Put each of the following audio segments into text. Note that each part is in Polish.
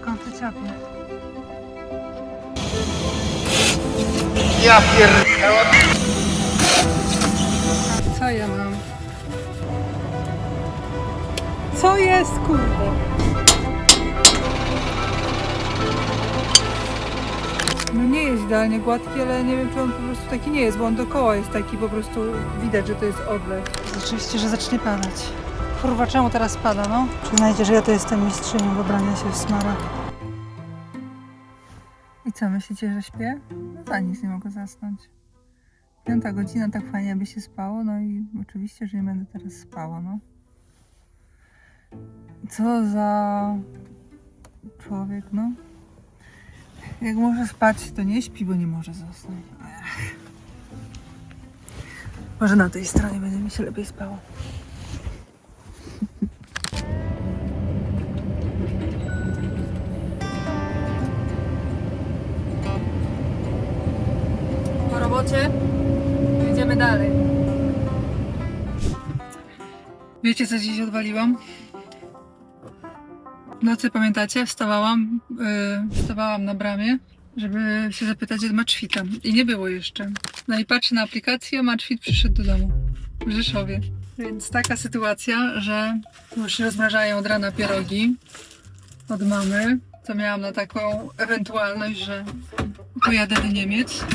Skąd ty ciapie? Ja pierdolę. Co ja mam? Co jest, kurde? No nie jest idealnie gładki, ale nie wiem, czy on po prostu taki nie jest, bo on dookoła jest taki, po prostu widać, że to jest odlew. Rzeczywiście, że zacznie padać. Kurwa, czemu teraz pada, no? Przyznajcie, że ja to jestem mistrzynią wybrania się w smara. I co, myślicie, że śpię? No za nic nie mogę zasnąć. 5 godzina, tak fajnie by się spało, no i oczywiście, że nie będę teraz spała, no. Co za człowiek, no. Jak może spać, to nie śpi, bo nie może zasnąć. Ech. Może na tej stronie będzie mi się lepiej spało. Po robocie idziemy dalej. Wiecie, co dziś odwaliłam? W nocy, pamiętacie, wstawałam na bramie, żeby się zapytać, gdzie Maczwita. I nie było jeszcze. No i patrzę na aplikację, a Maczwit przyszedł do domu w Rzeszowie. Więc taka sytuacja, że już rozmrażają od rana pierogi od mamy. To miałam na taką ewentualność, że pojadę do Niemiec.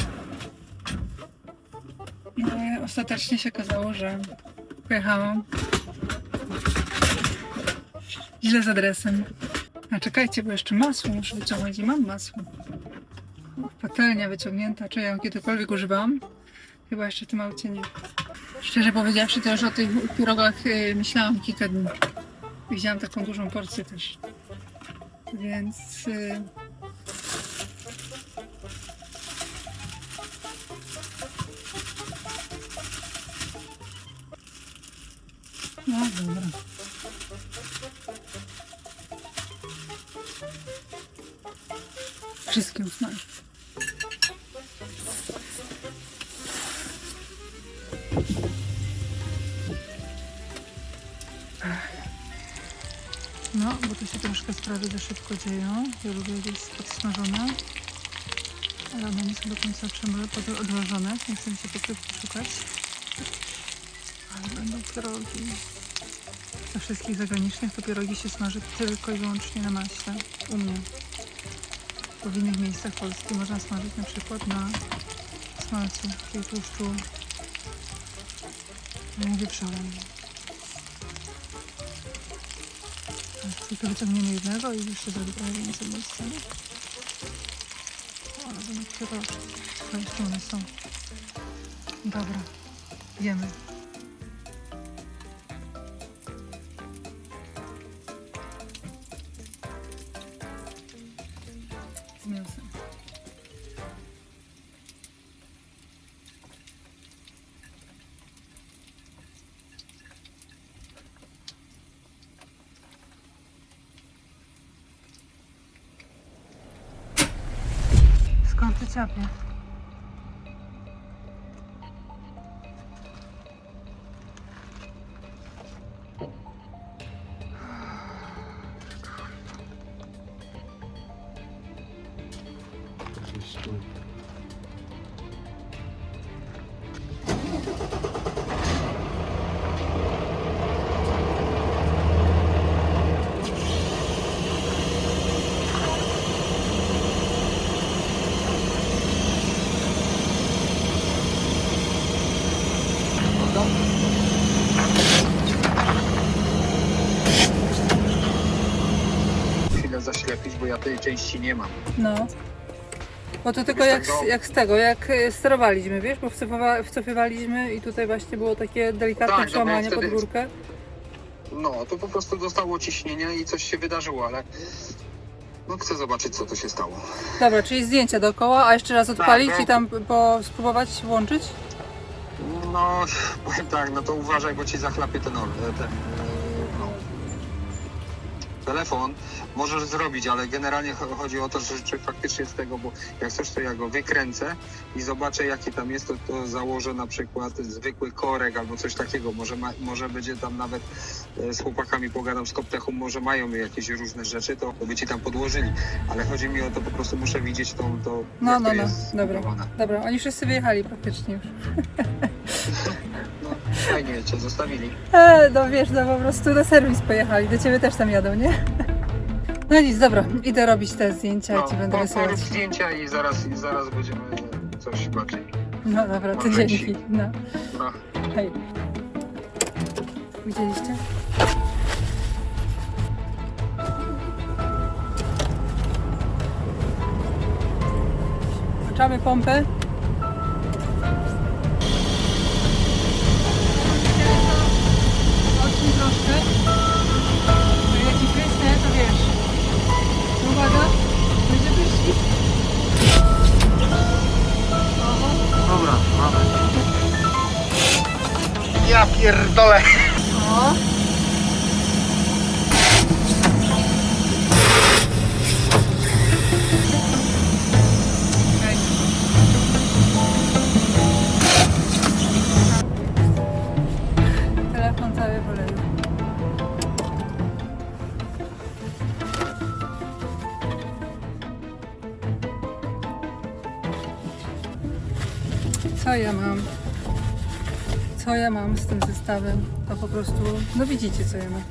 No, ostatecznie się okazało, że pojechałam źle z adresem. A czekajcie, bo jeszcze masło muszę wyciągnąć i mam masło. Patelnia wyciągnięta, czy ja ją kiedykolwiek używałam? Chyba jeszcze w tym aucie nie. Szczerze powiedziawszy, to już o tych pierogach myślałam kilka dni. Wzięłam taką dużą porcję też. Więc... No dobra. Wszystkie usmażę. No, bo tu się troszkę sprawy za szybko dzieją. Ja lubię, jak jest podsmażone. Ale one nie są do końca odmrożone. Nie chcę mi się pokrywki szukać. Ale będą pierogi. We wszystkich zagranicznych to pierogi się smaży tylko i wyłącznie na maśle. U mnie. Bo w innych miejscach Polski można smażyć na przykład na smalcu, czyli tłuszczu wieprzonym. Tylko wyciągniemy jednego i już się zrobi trochę więcej miejsca. Ale będą pierożki. Słuchajcie, one są. Dobra, jemy. Z mięsem. Skąd ty ciapie? Chwilę zaślepić, bo ja tej części nie mam. No. Bo to tylko jak sterowaliśmy, wiesz, bo wcofywaliśmy i tutaj właśnie było takie delikatne Tak, przełamanie wtedy- pod górkę. No, to po prostu dostało ciśnienia i coś się wydarzyło, ale no chcę zobaczyć, co tu się stało. Dobra, czyli zdjęcia dookoła, a jeszcze raz odpalić no. i tam spróbować włączyć? No, powiem tak, no to uważaj, bo ci zachlapie ten no, telefon, możesz zrobić, ale generalnie chodzi o to, że czy faktycznie z tego, bo jak coś, to ja go wykręcę i zobaczę, jaki tam jest, to założę na przykład zwykły korek albo coś takiego. Może będzie tam nawet z chłopakami pogadam z Koptechu, może mają jakieś różne rzeczy, to by ci tam podłożyli. Ale chodzi mi o to, po prostu muszę widzieć to jak to jest zbudowane. Dobra, oni wszyscy wyjechali praktycznie już. No, fajnie cię zostawili. No wiesz, no po prostu na serwis pojechali, do ciebie też tam jadą, nie? No nic, dobra, idę robić te zdjęcia i ci będę wysyłać. Porób zdjęcia i zaraz będziemy coś bardziej. No dobra, to Może dzięki. No. No. Hej. Widzieliście? Włączamy pompę. Odsuń troszkę. Jak ci prysnę, to wiesz. Uwaga, będzie wyścig. Dobra, mamy. Ja pierdolę. O. Telefon cały w oleju. Co ja mam z tym zestawem? To po prostu, no widzicie co ja mam.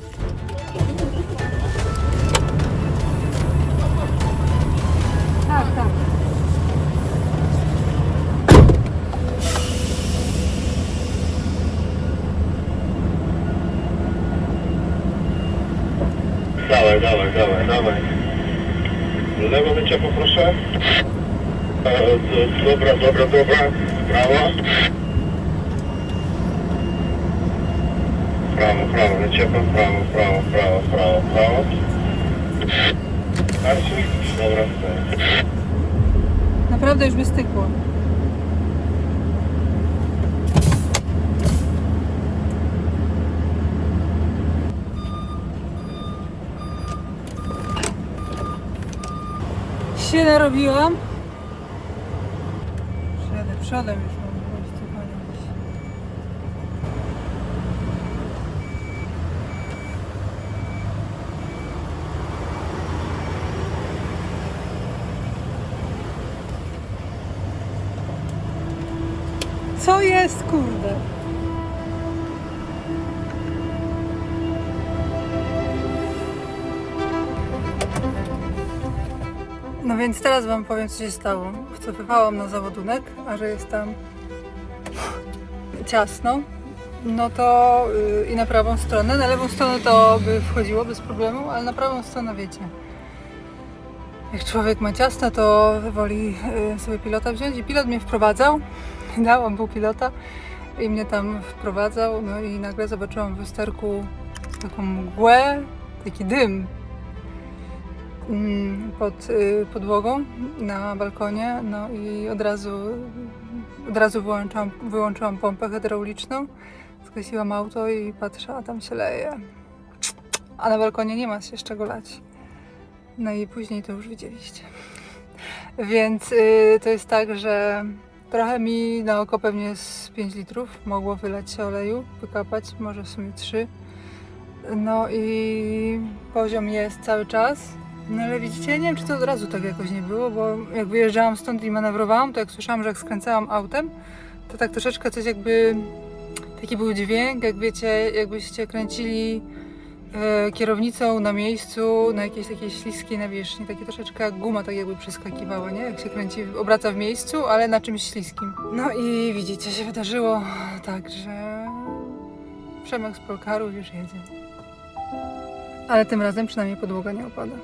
Tak. Dawaj. Lewo wycie poproszę. Dobra. Prawo. Prawo, wyciepam, prawo. Starczy? Dobra, stoi. Naprawdę już by stykło. Się narobiłam. Przejadę przodem już mam cofanie. Co jest, kurde? No więc teraz wam powiem, co się stało. Wcofywałam na załadunek, a że jest tam ciasno, no to i na prawą stronę. Na lewą stronę to by wchodziło bez problemu, ale na prawą stronę wiecie. Jak człowiek ma ciasno, to woli sobie pilota wziąć i pilot mnie wprowadzał. On był pilota i mnie tam wprowadzał, no i nagle zobaczyłam w lusterku taką mgłę, taki dym pod podłogą na balkonie, no i od razu wyłączyłam pompę hydrauliczną, zgasiłam auto i patrzę, a tam się leje. A na balkonie nie ma się z czego lać. No i później to już widzieliście. Więc to jest tak, że trochę mi na oko pewnie z 5 litrów mogło wylać się oleju, wykapać, może w sumie 3. No i poziom jest cały czas. No ale widzicie, nie wiem, czy to od razu tak jakoś nie było, bo jak wyjeżdżałam stąd i manewrowałam, to jak słyszałam, że jak skręcałam autem, to tak troszeczkę coś jakby, taki był dźwięk, jak wiecie, jakbyście kręcili kierownicą na miejscu, na jakiejś takiej śliskiej nawierzchni, takie troszeczkę jak guma tak jakby przeskakiwała, nie? Jak się kręci, obraca w miejscu, ale na czymś śliskim. No i widzicie, się wydarzyło tak, że Przemek z Polkaru już jedzie. Ale tym razem przynajmniej podłoga nie opada.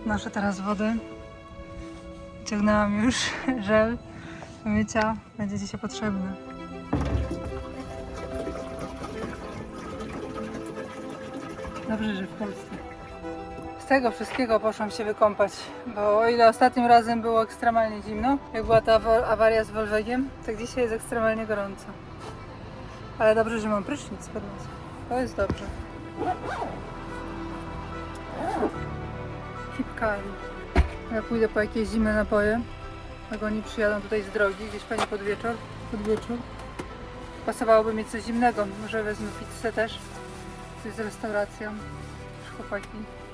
Noszę teraz wodę. Ciągnęłam już żel do mycia. Będzie dzisiaj potrzebny. Dobrze, że w Polsce. Z tego wszystkiego poszłam się wykąpać, bo o ile ostatnim razem było ekstremalnie zimno, jak była ta awaria z Volvegiem, tak dzisiaj jest ekstremalnie gorąco. Ale dobrze, że mam prysznic pod nosem. To jest dobrze. Hipkari. Ja pójdę po jakieś zimne napoje. Jak oni przyjadą tutaj z drogi, gdzieś pewnie pod wieczór. Pasowałoby mieć coś zimnego. Może wezmę pizzę też. Coś z restauracją. Już chłopaki.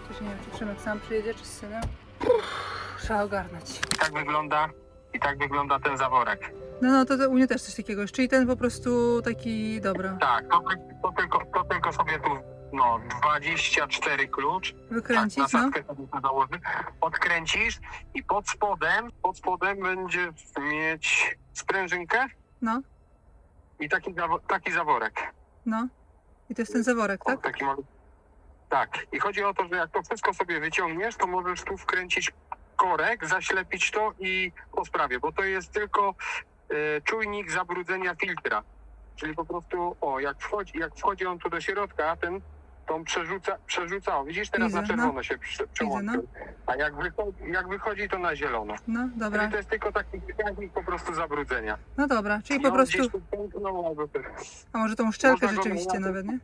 Też nie wiem, czy Przemek sam przyjedzie, czy z synem. Trzeba ogarnąć. I tak wygląda ten zaworek. No, to u mnie też coś takiego jest. Czyli ten po prostu taki, dobra. Tak, to tylko sobie tu 24 klucz. Wykręcić, tak, nasadzkę sobie tu założy. Odkręcisz i pod spodem będziesz mieć sprężynkę No, i taki zaworek. no. I to jest ten zaworek, tak? Taki mały. Tak. I chodzi o to, że jak to wszystko sobie wyciągniesz, to możesz tu wkręcić korek, zaślepić to i po sprawie, bo to jest tylko czujnik zabrudzenia filtra. Czyli po prostu, jak wchodzi on tu do środka, to przerzuca. O, widzisz, teraz Widzę, na czerwono się przełączył. no. A jak wychodzi, to na zielono. No, dobra. Czyli to jest tylko taki wskaźnik po prostu zabrudzenia. No dobra, czyli I po on prostu... gdzieś tu pęknął, albo też. A może tą uszczelkę Można go rzeczywiście na- nawet, nie?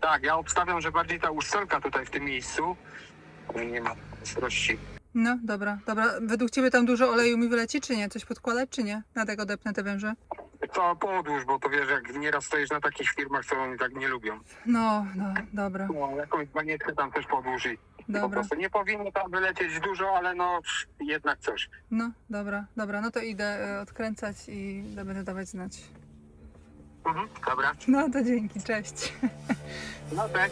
Tak, ja obstawiam, że bardziej ta uszczelka tutaj w tym miejscu nie ma ostrości. No, dobra. Według Ciebie tam dużo oleju mi wyleci, czy nie? Coś podkładać, czy nie? Na tego depnę te węże? To podłóż, bo to wiesz, jak nieraz stoisz na takich firmach, co oni tak nie lubią. No, dobra. No, jakąś banietkę tam też podłóż i po Dobra. prostu nie powinno tam wylecieć dużo, ale no jednak coś. No, dobra. No to idę odkręcać i będę dawać znać. Dobra. No to dzięki, cześć. No tak.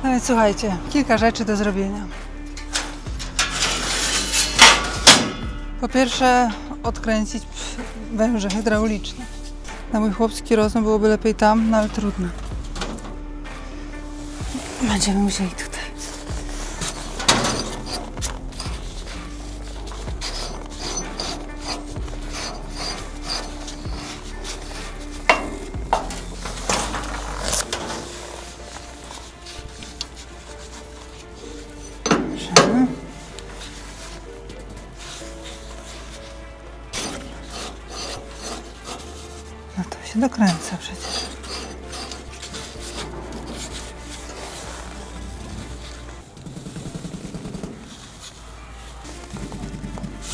No więc słuchajcie, kilka rzeczy do zrobienia. Po pierwsze, odkręcić węże hydrauliczne. Na mój chłopski rozum byłoby lepiej tam, no ale trudno. Będziemy musieli tutaj. Dobrze. No to się dokręca przecież.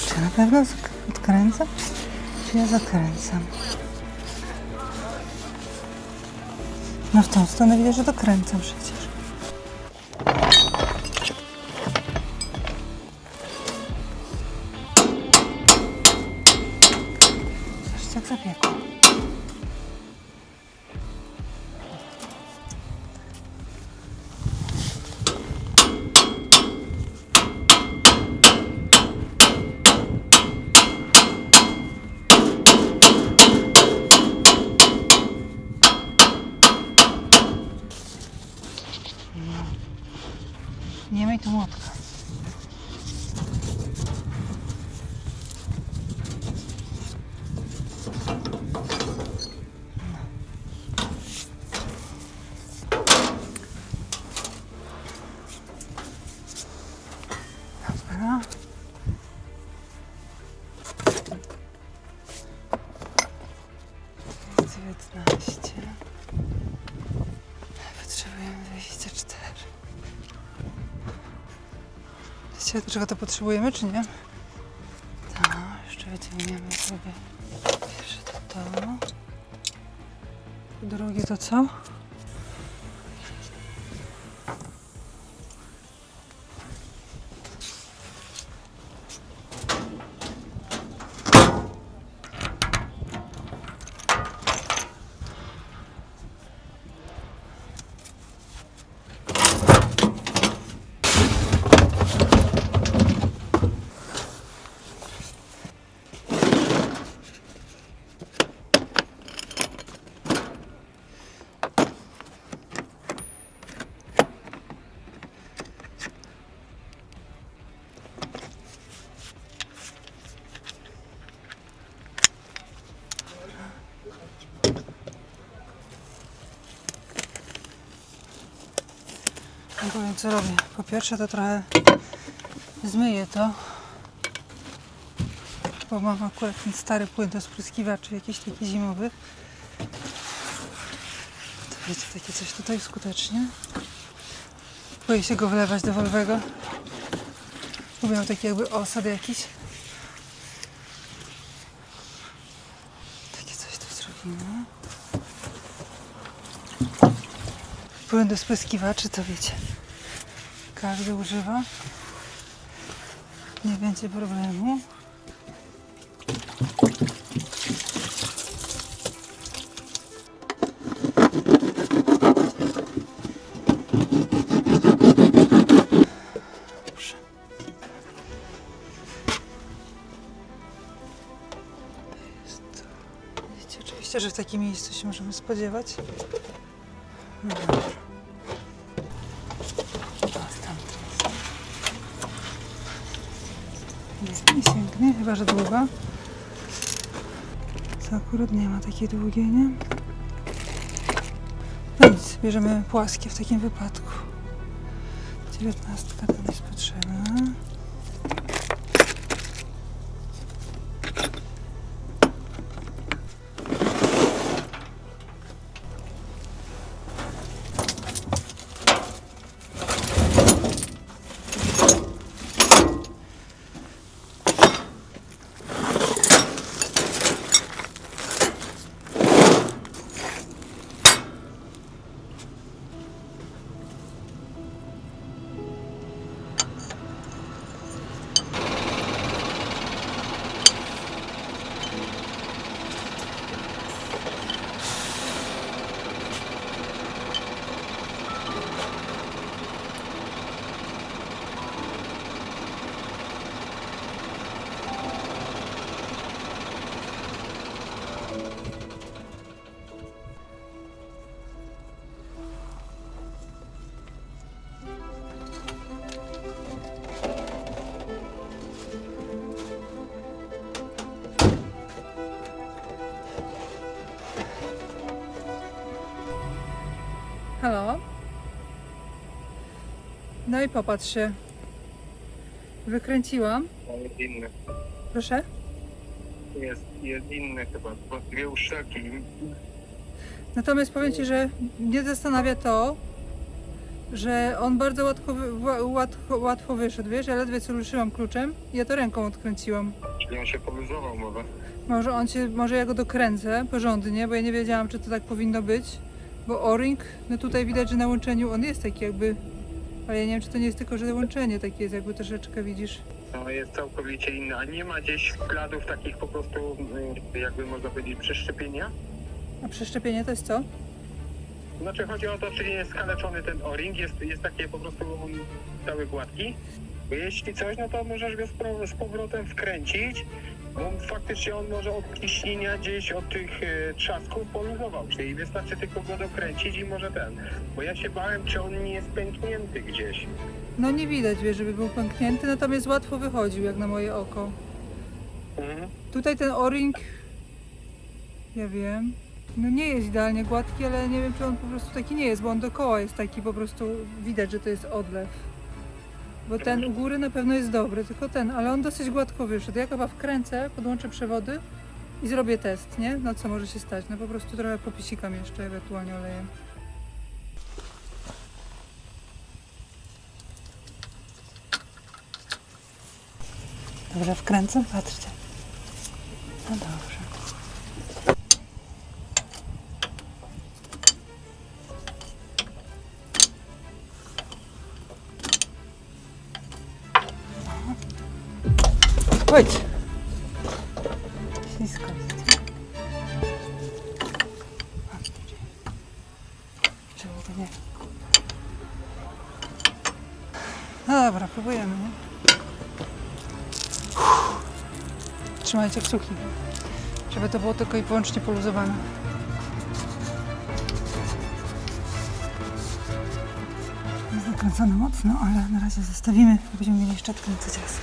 Czy na pewno odkręcam? Czy ja zakręcam? No w tą stronę widzę, że dokręcam przecież. Zobaczcie, jak zapiekło. Nie miej tu młotka. Dobra. Potrzebujemy 24. Wiecie, do czego to potrzebujemy, czy nie? Tak, jeszcze wyciągniemy sobie. Pierwsze to. Drugie to co? Nie powiem, co robię. Po pierwsze to trochę zmyję to, bo mam akurat ten stary płyn do spryskiwaczy, jakiś taki zimowy. Wiecie, takie coś tutaj skutecznie. Boję się go wlewać do Volvego. Bo miał taki jakby osad jakiś. Takie coś tu zrobimy. Płyn do spryskiwaczy, to wiecie. Każdy używa. Nie będzie problemu. Wiecie, oczywiście, że w takim miejscu się możemy spodziewać. No dobra. Nie sięgnie, chyba że długa. Co akurat nie ma takie długie, nie? No nic, bierzemy płaskie w takim wypadku. 19 tam jest potrzebna. Halo? No i popatrz się. Wykręciłam. Jest inny. Proszę? Jest inny chyba, bo dwie uszczelki. Natomiast powiem Ci, że mnie zastanawia to, że on bardzo łatwo wyszedł, wiesz? Ja ledwie co ruszyłam kluczem i ja to ręką odkręciłam. Czyli on się poluzował może. Może ja go dokręcę porządnie, bo ja nie wiedziałam, czy to tak powinno być. Bo o-ring, no tutaj widać, że na łączeniu on jest taki jakby, ale ja nie wiem, czy to nie jest tylko, że łączenie takie jest jakby troszeczkę, widzisz. No jest całkowicie inny, a nie ma gdzieś śladów takich po prostu, jakby można powiedzieć, przeszczepienia? A przeszczepienie to jest co? Znaczy chodzi o to, czy nie jest skaleczony ten o-ring, jest taki po prostu cały gładki. Bo jeśli coś, no to możesz go z powrotem wkręcić, bo faktycznie on może od ciśnienia gdzieś od tych trzasków poluzował, czyli wystarczy tylko go dokręcić i może ten. Bo ja się bałem, czy on nie jest pęknięty gdzieś. No nie widać, wiesz, żeby był pęknięty, natomiast łatwo wychodził, jak na moje oko. Mhm. Tutaj ten o-ring, ja wiem, no nie jest idealnie gładki, ale nie wiem, czy on po prostu taki nie jest, bo on dookoła jest taki po prostu, widać, że to jest odlew. Bo ten u góry na pewno jest dobry, tylko ten, ale on dosyć gładko wyszedł. Ja chyba wkręcę, podłączę przewody i zrobię test, nie? No co może się stać? No po prostu trochę popisikam jeszcze, ewentualnie olejem. Dobrze, wkręcę? Patrzcie. No dobrze. Chodź! Ślisko jest. Czemu to nie? No dobra, próbujemy, nie? Trzymajcie kciuki, żeby to było tylko i wyłącznie poluzowane. Jest nakręcone mocno, ale na razie zostawimy, będziemy mieli jeszcze odkręcać raz.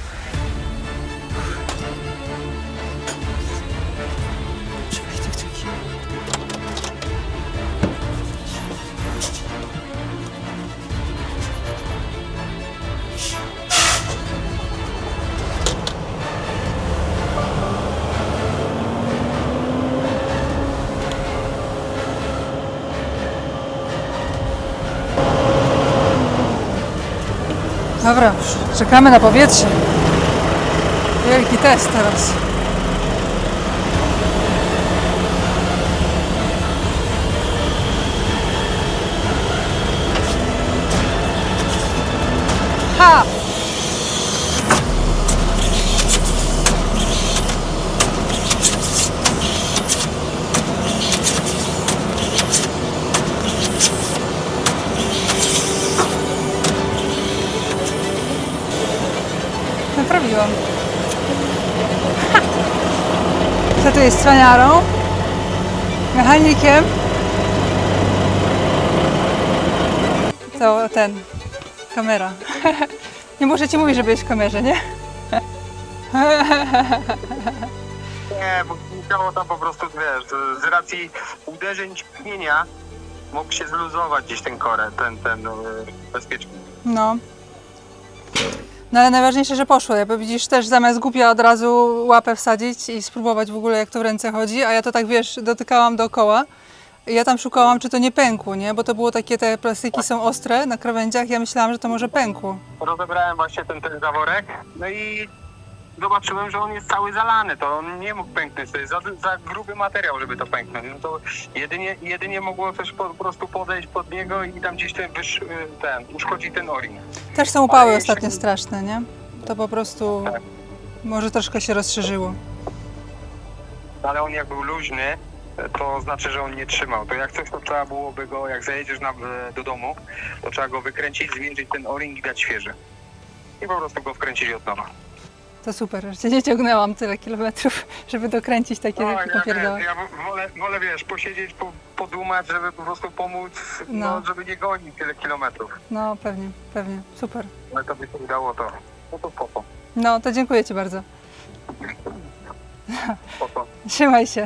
Trzymajcie kciuki. Dobra, czekamy na powietrze. Wielki test teraz. Ha! Naprawiłam. Ha! Kto tu jest cwaniarą? Mechanikiem? To ten. Kamera. Nie muszę ci mówić, że byłeś w kamerze, nie? Nie, bo musiało tam po prostu, wiesz, z racji uderzeń ciśnienia mógł się zluzować gdzieś ten korek, ten bezpiecznik. No. No ale najważniejsze, że poszło. Ja widzisz, też zamiast głupia od razu łapę wsadzić i spróbować w ogóle jak to w ręce chodzi, a ja to tak, wiesz, dotykałam dookoła. I ja tam szukałam, czy to nie pękło, nie? Bo to było takie, te plastiki są ostre na krawędziach, ja myślałam, że to może pękło. Rozebrałem właśnie ten zaworek, no i zobaczyłem, że on jest cały zalany, to on nie mógł pęknąć, to jest za gruby materiał, żeby to pęknąć. No to jedynie mogło coś po prostu podejść pod niego i tam gdzieś uszkodzić ten o-ring. Też są upały Ale ostatnio jeśli- straszne, nie? To po prostu Tak. może troszkę się rozszerzyło. Ale on jak był luźny, to znaczy, że on nie trzymał. To jak coś, to trzeba byłoby go, jak zajedziesz do domu, to trzeba go wykręcić, zmierzyć ten o-ring i dać świeży. I po prostu go wkręcić od nowa. To super, że cię nie ciągnęłam tyle kilometrów, żeby dokręcić takie pierdoły. Ja wolę, wiesz, posiedzieć, podumać, żeby po prostu pomóc, No. żeby nie gonić tyle kilometrów. No pewnie, pewnie, super. Ale to by się udało, to spoko. No to dziękuję ci bardzo. Spoko. Trzymaj się.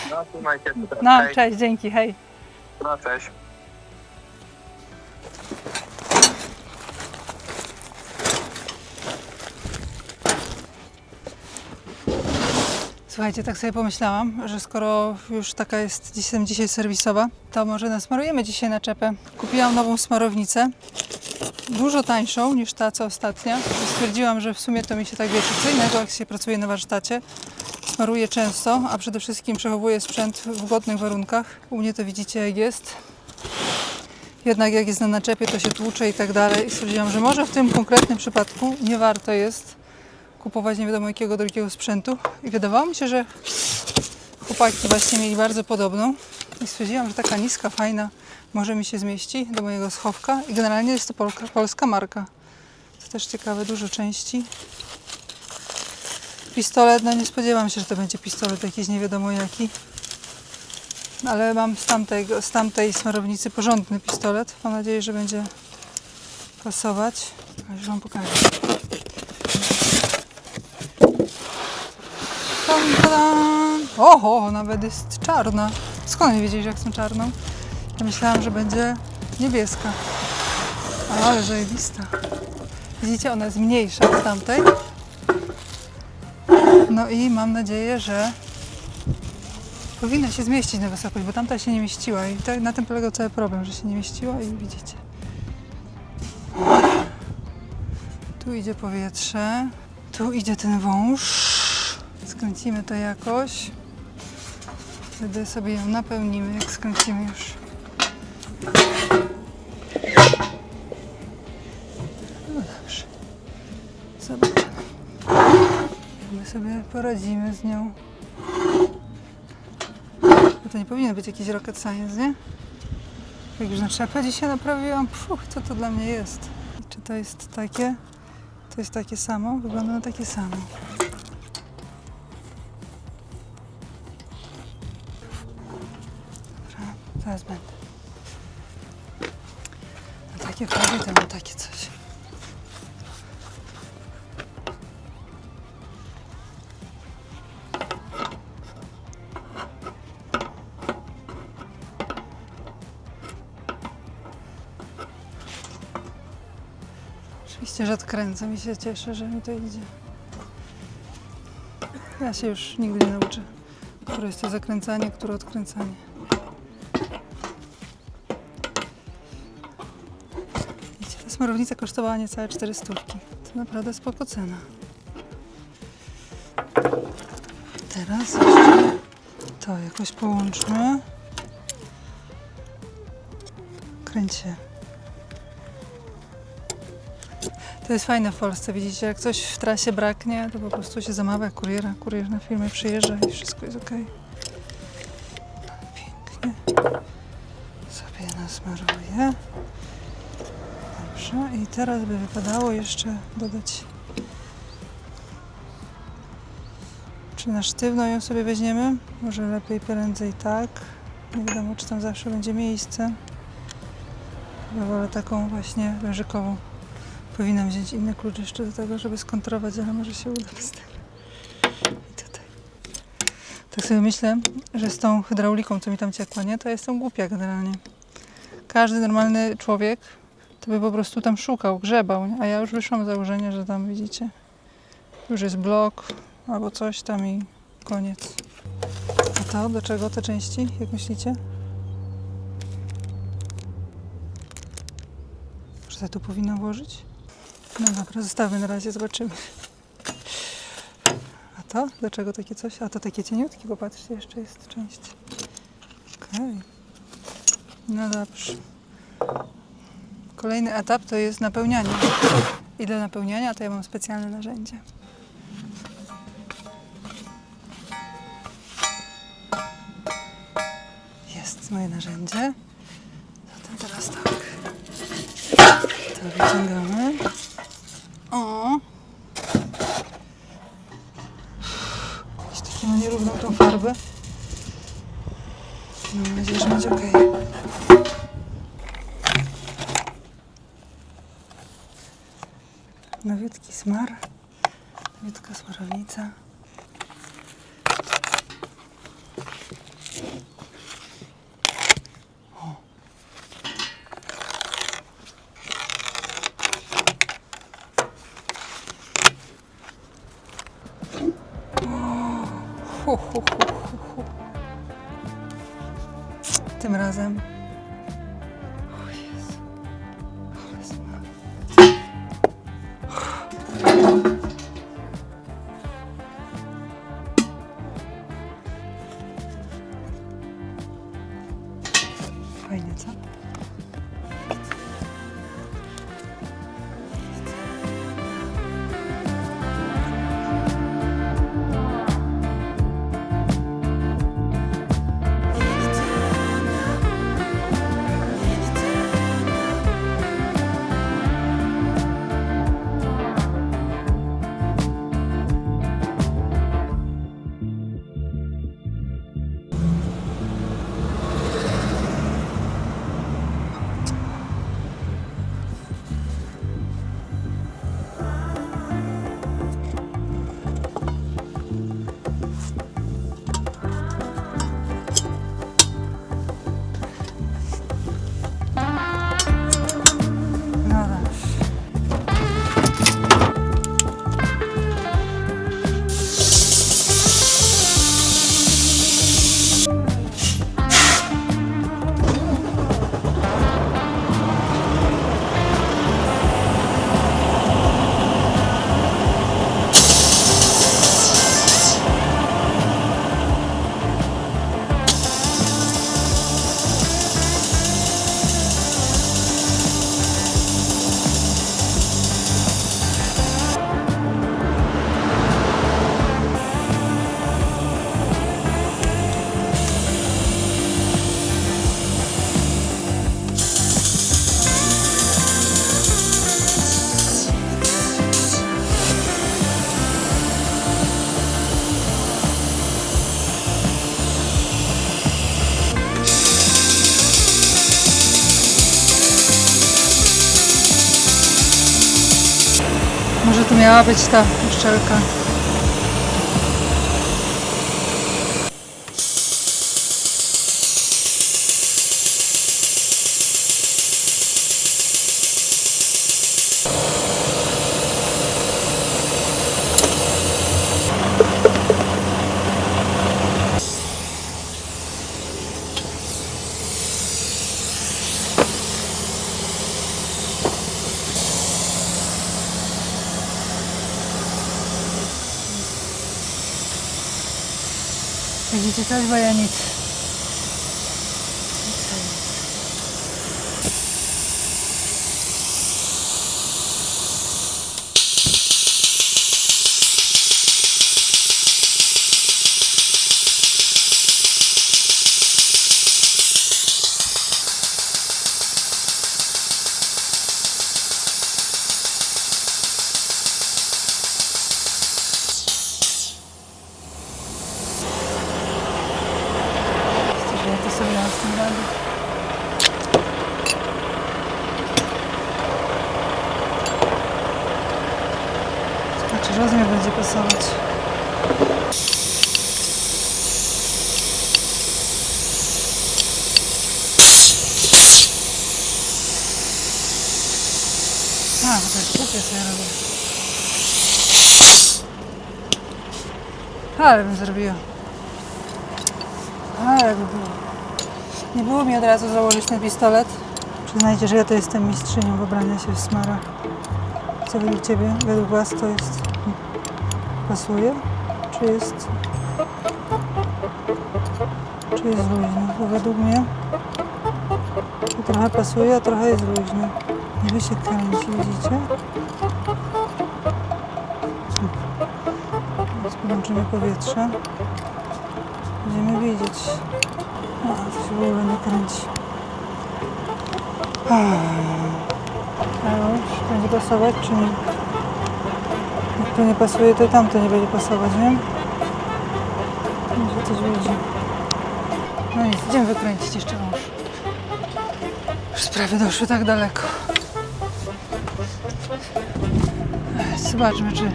No, trzymajcie się. No, Hej. cześć, dzięki, hej. No, cześć. Słuchajcie, tak sobie pomyślałam, że skoro już taka jest dzisiaj serwisowa, to może nasmarujemy dzisiaj na czepę. Kupiłam nową smarownicę, dużo tańszą niż ta, co ostatnia. I stwierdziłam, że w sumie to mi się tak wiecie, co innego, jak się pracuje na warsztacie. Smaruję często, a przede wszystkim przechowuję sprzęt w godnych warunkach. U mnie to widzicie, jak jest. Jednak jak jest na naczepie, to się tłucze i tak dalej. I stwierdziłam, że może w tym konkretnym przypadku nie warto jest kupować nie wiadomo jakiego drugiego sprzętu. I wydawało mi się, że chłopaki właśnie mieli bardzo podobną. I stwierdziłam, że taka niska, fajna może mi się zmieści do mojego schowka. I generalnie jest to polska marka. To też ciekawe, dużo części. Pistolet, no nie spodziewam się, że to będzie pistolet jakiś nie wiadomo jaki. Ale mam z tamtej smarownicy porządny pistolet. Mam nadzieję, że będzie pasować. A już wam pokażę. Oho, nawet jest czarna. Skąd nie wiedzieli, że jak są czarną? Ja myślałam, że będzie niebieska. Ale zajebista. Widzicie, ona jest mniejsza od tamtej. No i mam nadzieję, że powinna się zmieścić na wysokość, bo tamta się nie mieściła i na tym polegał cały problem, że się nie mieściła i widzicie. Tu idzie powietrze, tu idzie ten wąż. Skręcimy to jakoś. Wtedy sobie ją napełnimy, jak skręcimy już. No dobrze. Zobaczymy. My sobie poradzimy z nią. Bo to nie powinien być jakiś rocket science, nie? Jak już na czepę dzisiaj naprawiłam, co to dla mnie jest? Czy to jest takie? To jest takie samo? Wygląda na takie samo. Dobra, zaraz będę. Na takie wchodzę, to mam takie coś. Oczywiście, że odkręcam i się cieszę, że mi to idzie. Ja się już nigdy nie nauczę, które jest to zakręcanie, które odkręcanie. Widzicie, to jest smarownica kosztowała niecałe 400. To naprawdę spoko cena. Teraz jeszcze to jakoś połączmy. Kręć się. To jest fajne w Polsce, widzicie, jak coś w trasie braknie, to po prostu się zamawia kuriera. Kurier na firmę przyjeżdża i wszystko jest ok. Pięknie. Sobie nasmaruję. Dobrze, i teraz by wypadało jeszcze dodać. Czy na sztywno ją sobie weźmiemy? Może lepiej prędzej tak. Nie wiadomo, czy tam zawsze będzie miejsce. Ja wolę taką właśnie wężykową. Powinnam wziąć inny klucz jeszcze do tego, żeby skontrować, ale może się uda bez tego. I tutaj. Tak sobie myślę, że z tą hydrauliką, co mi tam ciekła, nie? To ja jestem głupia generalnie. Każdy normalny człowiek to by po prostu tam szukał, grzebał, nie? A ja już wyszłam z założenia, że tam, widzicie, już jest blok albo coś tam i koniec. A to do czego te części, jak myślicie? Może ja tu powinnam włożyć? No dobra, zostawmy na razie, zobaczymy. A to? Dlaczego takie coś? A to takie cieniutkie, popatrzcie, jeszcze jest część. Okej. No dobrze. Kolejny etap to jest napełnianie. I do napełniania to ja mam specjalne narzędzie. Jest moje narzędzie. Zatem teraz tak. To wyciągamy. O! Jakąś taką nierówną tą farbę. Mam nadzieję, że będzie ok. Nowiutki smar. Nowiutka smarownica. Tym razem. O Jezu. Ale smar. Fajnie, co? Może tu miała być ta uszczelka. Widzicie coś? Bo ja nic. Ja to sobie dam z tym radę. Znaczy rozmiar będzie pasować. A, bo to jest kupię sobie robię. Ale bym zrobiła. Ale by było. Nie było mi od razu założyć ten pistolet. Przyznajcie, że ja to jestem mistrzynią wybrania się w smarach. Co według Ciebie, według Was to jest... pasuje? Czy jest luźny? Bo według mnie to trochę pasuje, a trochę jest luźny. Niby się kręci, widzicie? Teraz podłączymy powietrze. Będziemy widzieć. A, to się w ogóle nie kręci. A już będzie pasować, czy nie? Jak to nie pasuje, to tamto nie będzie pasować, nie? Może coś wyjdzie. No nic, idziemy wykręcić jeszcze wąż. Już sprawy doszły tak daleko. Zobaczmy, czy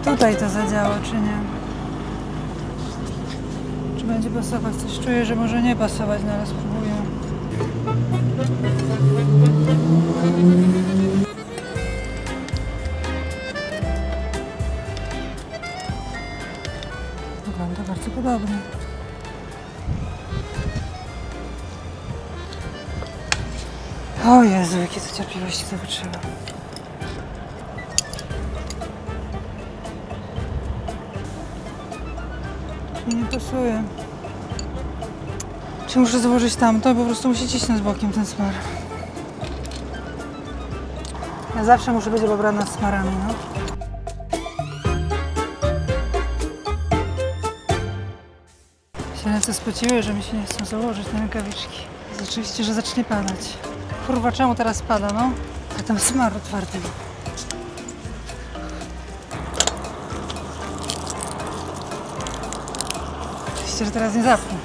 tutaj to zadziała, czy nie. Czy będzie pasować? Coś czuję, że może nie pasować, no ale spróbuję. Wygląda bardzo podobnie. O Jezu, jakie to cierpliwości to potrzeba. Mi nie pasuje. Czy muszę założyć tamto? Po prostu musi cisnąć bokiem ten smar. Ja zawsze muszę być obrana smarami, no. Się ręce spociły, że mi się nie chcą założyć na rękawiczki. Oczywiście, że zacznie padać. Kurwa, czemu teraz pada, no? A tam smar otwarty. Oczywiście, że teraz nie zapnę.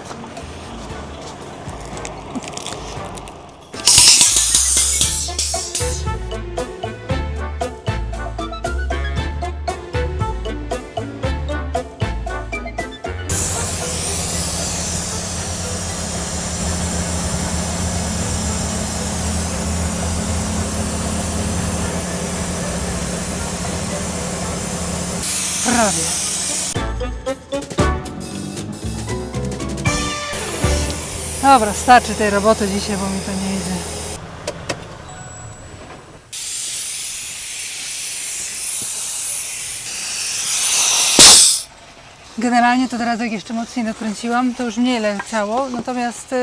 Prawie. Dobra, starczy tej roboty dzisiaj, bo mi to nie idzie. Generalnie to teraz jak jeszcze mocniej dokręciłam, to już mniej leciało, natomiast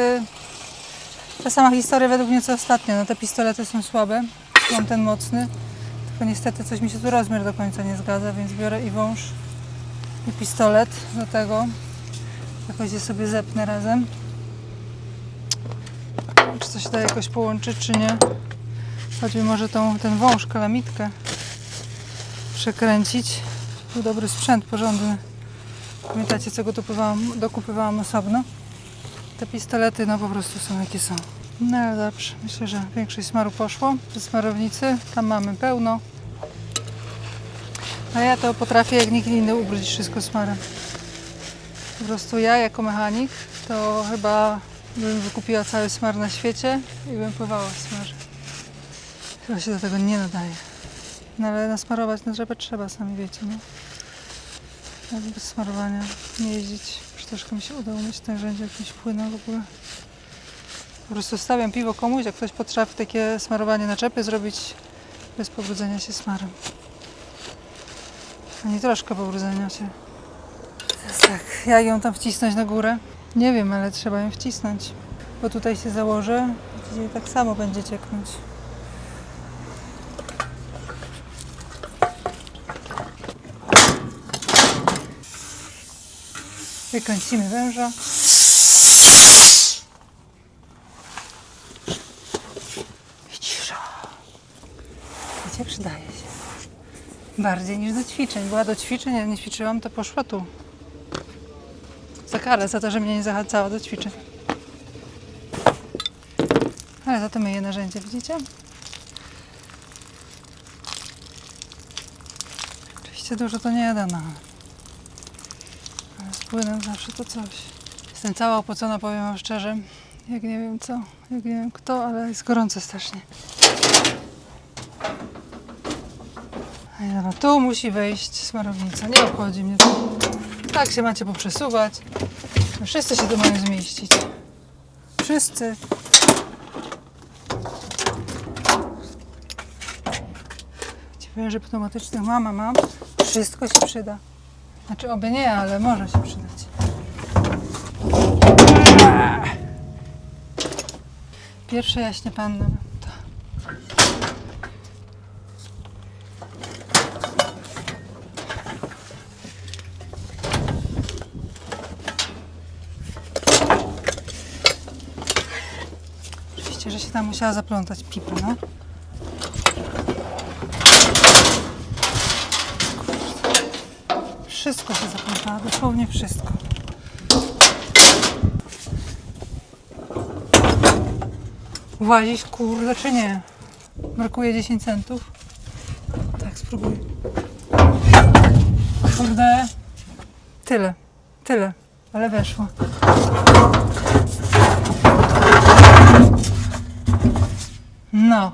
ta sama historia według mnie co ostatnio. No te pistolety są słabe, mam ten mocny, tylko niestety coś mi się tu rozmiar do końca nie zgadza, więc biorę i wąż, i pistolet do tego. Jakoś je sobie zepnę razem. Czy coś da jakoś połączyć, czy nie. Choćby może ten wąż, kalamitkę przekręcić. Był dobry sprzęt, porządny. Pamiętacie, co go dokupywałam osobno? Te pistolety no po prostu są jakie są. No ale dobrze, myślę, że większość smaru poszło. Ze smarownicy, tam mamy pełno. A ja to potrafię jak nikt inny ubrudzić wszystko smarem. Po prostu ja jako mechanik to chyba bym wykupiła cały smar na świecie i bym pływała w smarze. Chyba się do tego nie nadaje. No ale nasmarować na drzewę trzeba, sami wiecie, no. Bez smarowania nie jeździć. Już troszkę mi się udało mieć w narzędziu jakimś płynem w ogóle. Po prostu stawiam piwo komuś, jak ktoś potrafi takie smarowanie na czepy zrobić bez pobrudzenia się smarem. Ani troszkę pobrudzenia się. Tak, jak ją tam wcisnąć na górę? Nie wiem, ale trzeba ją wcisnąć. Bo tutaj się założę, gdzie tak samo będzie cieknąć. Wykręcimy węża. I cisza. Wiecie, przydaje się. Bardziej niż do ćwiczeń. Była do ćwiczeń, jak nie ćwiczyłam, to poszła tu. Za karę, za to, że mnie nie zachęcała do ćwiczeń. Ale za to myję narzędzie, widzicie? Oczywiście dużo to nie da, no. Ale z płynem zawsze to coś. Jestem cała opocona, powiem wam szczerze. Jak nie wiem co, jak nie wiem kto, ale jest gorąco strasznie. No, tu musi wejść smarownica, nie obchodzi mnie to. Tak się macie poprzesuwać. No, wszyscy się tu mają zmieścić. Wszyscy. Węży pneumatycznych mam. Wszystko się przyda. Znaczy oby nie, ale może się przydać. Pierwsze jaśnie panna. Oczywiście, że się tam musiała zaplątać pipa, no. Wszystko się zaplątało, dosłownie wszystko. Włazić, kurde, czy nie? Brakuje 10 centów. Tak, spróbuję. Kurde. Tyle, ale weszło. No.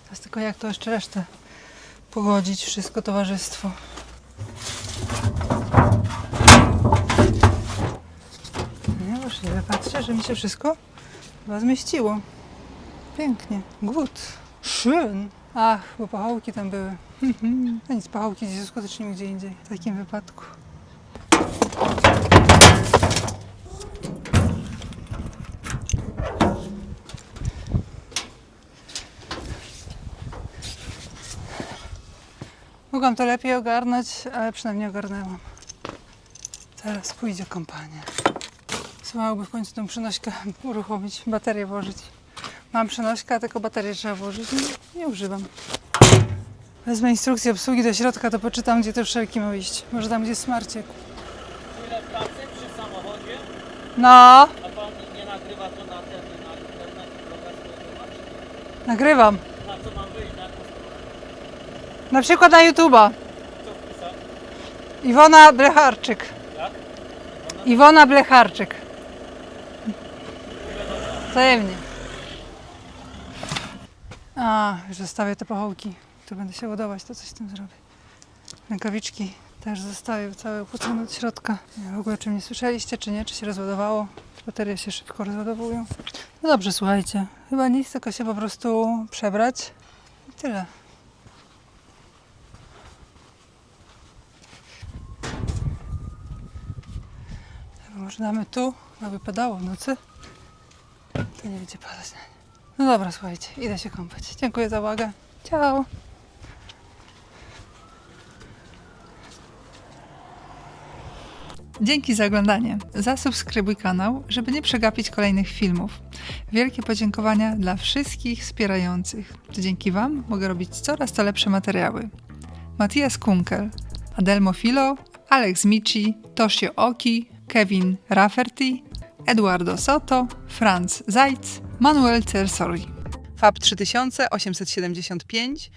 Teraz tylko jak to jeszcze resztę pogodzić, wszystko towarzystwo. Niemożliwe, patrzę, że mi się wszystko chyba zmieściło. Pięknie. Gut. Schön. Ach, bo pachołki tam były. A nic, pachołki gdzieś uskutecznimy gdzie indziej w takim wypadku. Mogłam to lepiej ogarnąć, ale przynajmniej ogarnęłam. Teraz pójdzie kompania. Trzeba w końcu tą przenośkę uruchomić, baterię włożyć. Mam przenośkę, a tylko baterię trzeba włożyć i nie używam. Wezmę instrukcję obsługi do środka, to poczytam, gdzie te wszelki ma iść. Może tam, gdzie jest smarciek. Ile pracy przy samochodzie? No, A pan nie nagrywa to na ten, na internet, nagrywam. na co mam wyjść, na jaką stronę? Na przykład na YouTube'a. Co wpisać? Iwona Blecharczyk. Jak? Iwona Blecharczyk. Wzajemnie. A, już zostawię te pachołki. Tu będę się ładować, to coś z tym zrobię. Rękawiczki też zostawię całe upłucone od środka. Nie wiem w ogóle, czy mnie słyszeliście, czy nie, czy się rozładowało. Baterie się szybko rozładowują. No dobrze, słuchajcie. Chyba nic, tylko się po prostu przebrać. I tyle. Może damy tu, aby padało w nocy. To nie będzie padać. No dobra, słuchajcie, idę się kąpać. Dziękuję za uwagę. Ciao! Dzięki za oglądanie. Zasubskrybuj kanał, żeby nie przegapić kolejnych filmów. Wielkie podziękowania dla wszystkich wspierających. To dzięki Wam mogę robić coraz to lepsze materiały. Matthias Kunkel, Adelmo Filo, Alex Mici, Toshio Oki, Kevin Rafferty, Eduardo Soto, Franz Zajc, Manuel Cersoli. FAB 3875